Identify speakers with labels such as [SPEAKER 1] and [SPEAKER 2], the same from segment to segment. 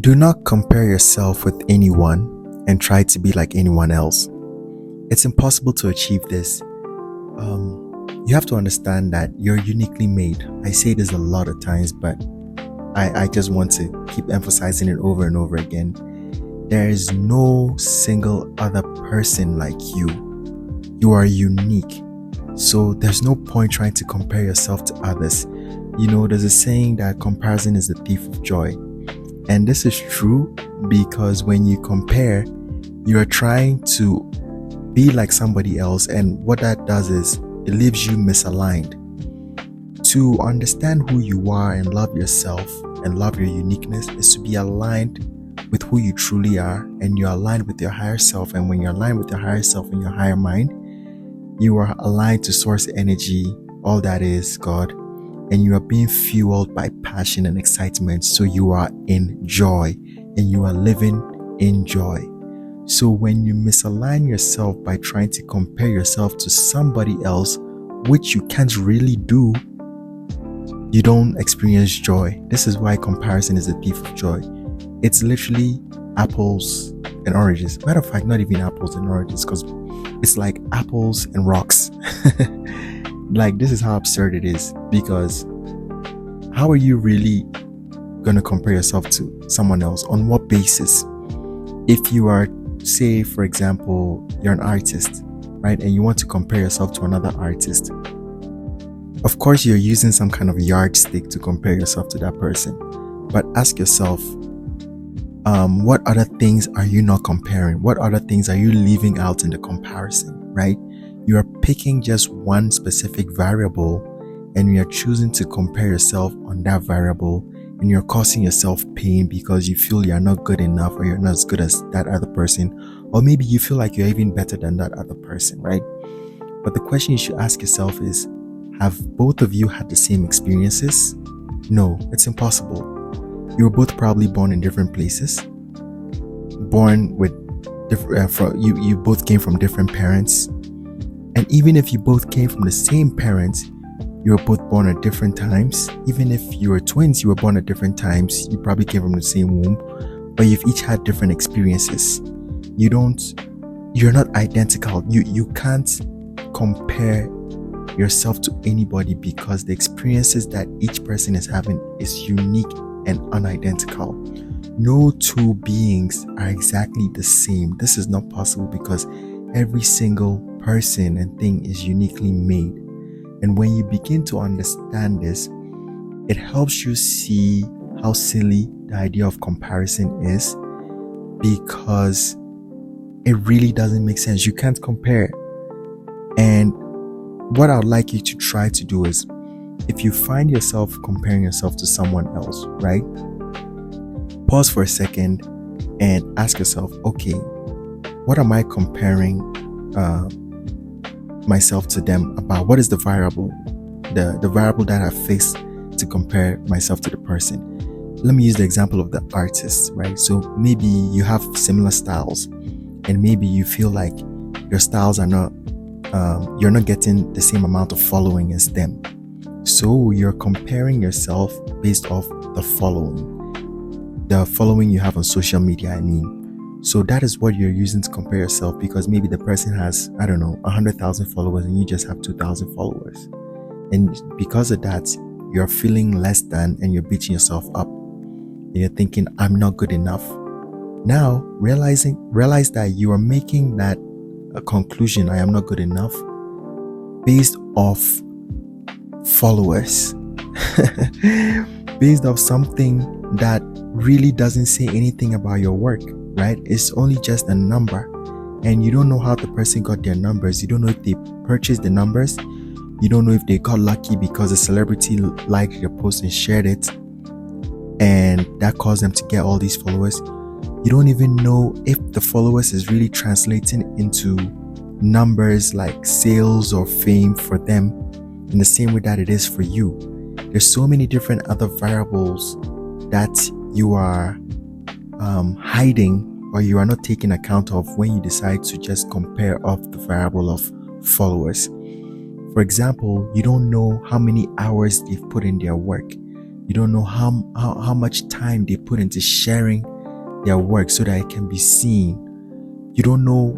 [SPEAKER 1] Do not compare yourself with anyone and try to be like anyone else. It's impossible to achieve this. You have to understand that you're uniquely made. I say this a lot of times, but I just want to keep emphasizing it over and over again. There is no single other person like you. You are unique. So there's no point trying to compare yourself to others. There's a saying that comparison is the thief of joy. And this is true because when you compare, you're trying to be like somebody else. And what that does is it leaves you misaligned. To understand who you are and love yourself and love your uniqueness is to be aligned with who you truly are, and you're aligned with your higher self. And when you're aligned with your higher self and your higher mind, you are aligned to source energy, all that is God, and you are being fueled by passion and excitement. So you are in joy and you are living in joy. So when you misalign yourself by trying to compare yourself to somebody else, which you can't really do, you don't experience joy. This is why comparison is a thief of joy. It's literally apples and oranges. Matter of fact, not even apples and oranges, because it's like apples and rocks. Like, this is how absurd it is, because how are you really going to compare yourself to someone else? On what basis? If you are, say, for example, you're an artist, right? And you want to compare yourself to another artist. Of course, you're using some kind of yardstick to compare yourself to that person. But ask yourself, what other things are you not comparing? What other things are you leaving out in the comparison, right? You are picking just one specific variable and you're choosing to compare yourself on that variable, and you're causing yourself pain because you feel you're not good enough, or you're not as good as that other person, or maybe you feel like you're even better than that other person, right? But the question you should ask yourself is, have both of you had the same experiences? No, it's impossible. You were both probably born in different places, born with different, you both came from different parents. And even if you both came from the same parents, you were both born at different times. Even if you were twins, you were born at different times. You probably came from the same womb, but you've each had different experiences. You're not identical. You can't compare yourself to anybody, because the experiences that each person is having is unique and unidentical. No two beings are exactly the same. This is not possible, because every single person and thing is uniquely made. And when you begin to understand this, it helps you see how silly the idea of comparison is, because it really doesn't make sense. You can't compare. And what I would like you to try to do is, if you find yourself comparing yourself to someone else, right? Pause for a second and ask yourself, okay, what am I comparing myself to them about? What is the variable? The variable that I face to compare myself to the person. Let me use the example of the artist, right? So maybe you have similar styles, and maybe you feel like your styles are not, you're not getting the same amount of following as them. So you're comparing yourself based off the following you have on social media, I mean. So that is what you're using to compare yourself, because maybe the person has, 100,000 followers and you just have 2,000 followers. And because of that, you're feeling less than, and you're beating yourself up. And you're thinking, I'm not good enough. Now, realize that you are making that a conclusion, I am not good enough, based off followers. Based off something that really doesn't say anything about your work, right? It's only just a number, and you don't know how the person got their numbers. You don't know if they purchased the numbers. You don't know if they got lucky because a celebrity liked your post and shared it, and that caused them to get all these followers. You don't even know if the followers is really translating into numbers like sales or fame for them in the same way that it is for you. There's so many different other variables that you are hiding, or you are not taking account of when you decide to just compare off the variable of followers. For example, you don't know how many hours they've put in their work. You don't know how much time they put into sharing their work so that it can be seen. You don't know,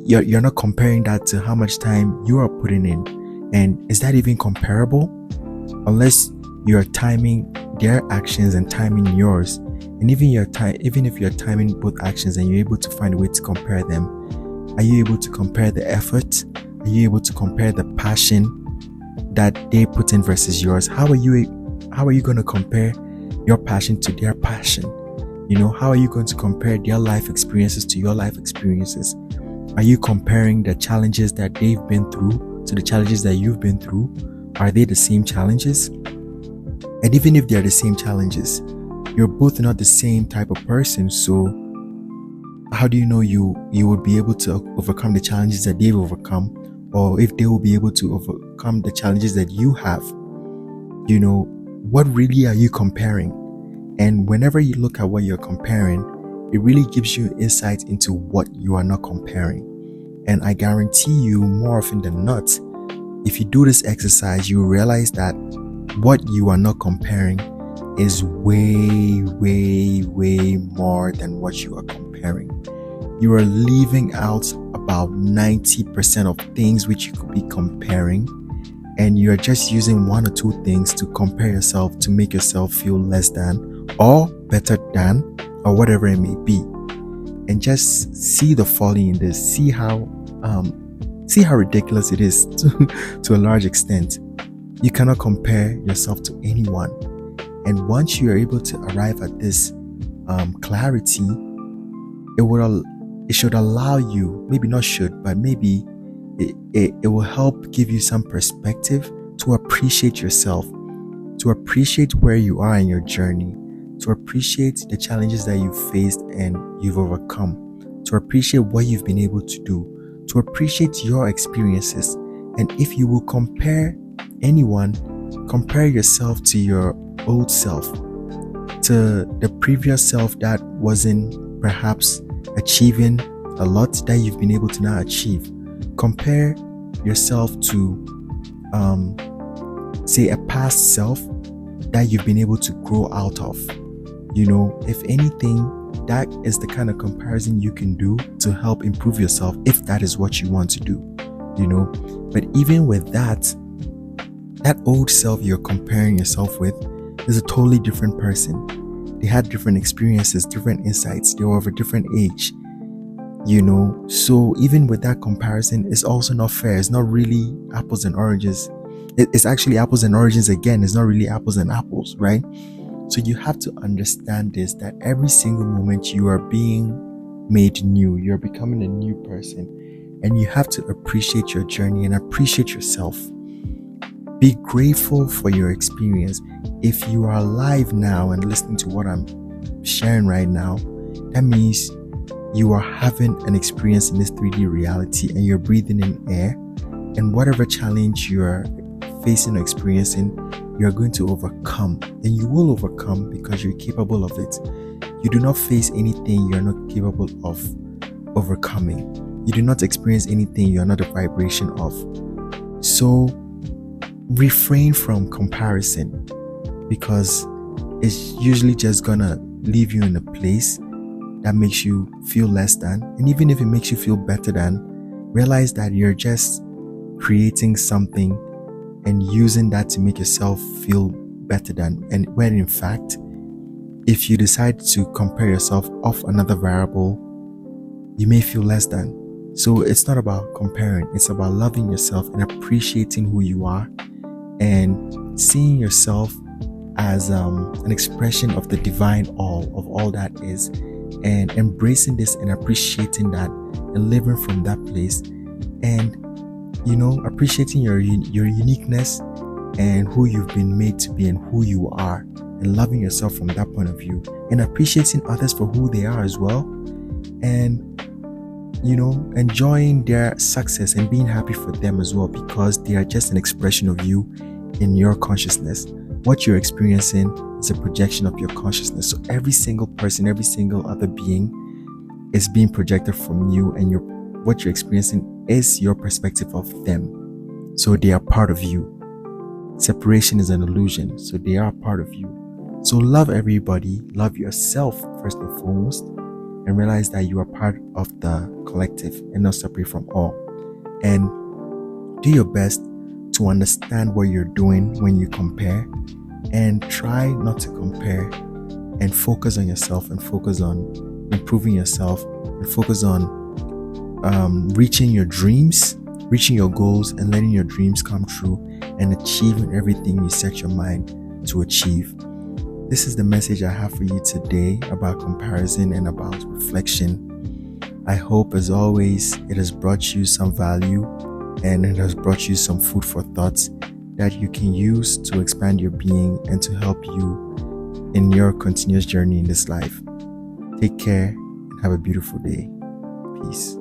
[SPEAKER 1] you're not comparing that to how much time you are putting in. And is that even comparable? Unless you're timing their actions and timing yours. And even if you're timing both actions and you're able to find a way to compare them, are you able to compare the effort? Are you able to compare the passion that they put in versus yours? How are you going to compare your passion to their passion? How are you going to compare their life experiences to your life experiences? Are you comparing the challenges that they've been through to the challenges that you've been through? Are they the same challenges? And even if they're the same challenges, you're both not the same type of person. So how do you know you would be able to overcome the challenges that they've overcome, or if they will be able to overcome the challenges that you have? What really are you comparing? And whenever you look at what you're comparing, it really gives you insight into what you are not comparing. And I guarantee you, more often than not, if you do this exercise, you will realize that what you are not comparing is way, way, way more than what you are comparing. You are leaving out about 90% of things which you could be comparing, and you're just using one or two things to compare yourself to make yourself feel less than or better than, or whatever it may be. And just see the folly in this. See how ridiculous it is to a large extent. You cannot compare yourself to anyone. And once you are able to arrive at this clarity, it should allow you, maybe not should, but maybe it will help give you some perspective to appreciate yourself, to appreciate where you are in your journey, to appreciate the challenges that you've faced and you've overcome, to appreciate what you've been able to do, to appreciate your experiences. And if you will compare anyone, compare yourself to your old self, to the previous self that wasn't perhaps achieving a lot that you've been able to now achieve. Compare yourself to say a past self that you've been able to grow out of. If anything, that is the kind of comparison you can do to help improve yourself, if that is what you want to do. But even with that old self you're comparing yourself with is a totally different person. They had different experiences, different insights. They were of a different age. So even with that comparison, it's also not fair. It's not really apples and oranges. It's actually apples and oranges again. It's not really apples and apples, right? So you have to understand this, that every single moment you are being made new, you're becoming a new person, and you have to appreciate your journey and appreciate yourself. Be grateful for your experience. If you are alive now and listening to what I'm sharing right now, that means you are having an experience in this 3D reality, and you're breathing in air, and whatever challenge you're facing or experiencing, you're going to overcome, and you will overcome because you're capable of it. You do not face anything you're not capable of overcoming. You do not experience anything you're not a vibration of. So refrain from comparison, because it's usually just gonna leave you in a place that makes you feel less than. And even if it makes you feel better than, realize that you're just creating something and using that to make yourself feel better than. And when in fact, if you decide to compare yourself off another variable, you may feel less than. So it's not about comparing. It's about loving yourself and appreciating who you are, and seeing yourself as an expression of the divine all of all that is, and embracing this and appreciating that and living from that place, and appreciating your uniqueness and who you've been made to be and who you are, and loving yourself from that point of view, and appreciating others for who they are as well, and enjoying their success and being happy for them as well, because they are just an expression of you in your consciousness. What you're experiencing is a projection of your consciousness. So every single person, every single other being is being projected from you, and what you're experiencing is your perspective of them. So they are part of you. Separation is an illusion, so they are part of you. So love everybody, love yourself first and foremost, and realize that you are part of the collective and not separate from all. And do your best to understand what you're doing when you compare, and try not to compare, and focus on yourself, and focus on improving yourself, and focus on reaching your dreams, reaching your goals, and letting your dreams come true, and achieving everything you set your mind to achieve. This is the message I have for you today about comparison and about reflection. I hope, as always, it has brought you some value, and it has brought you some food for thoughts that you can use to expand your being and to help you in your continuous journey in this life. Take care and have a beautiful day. Peace.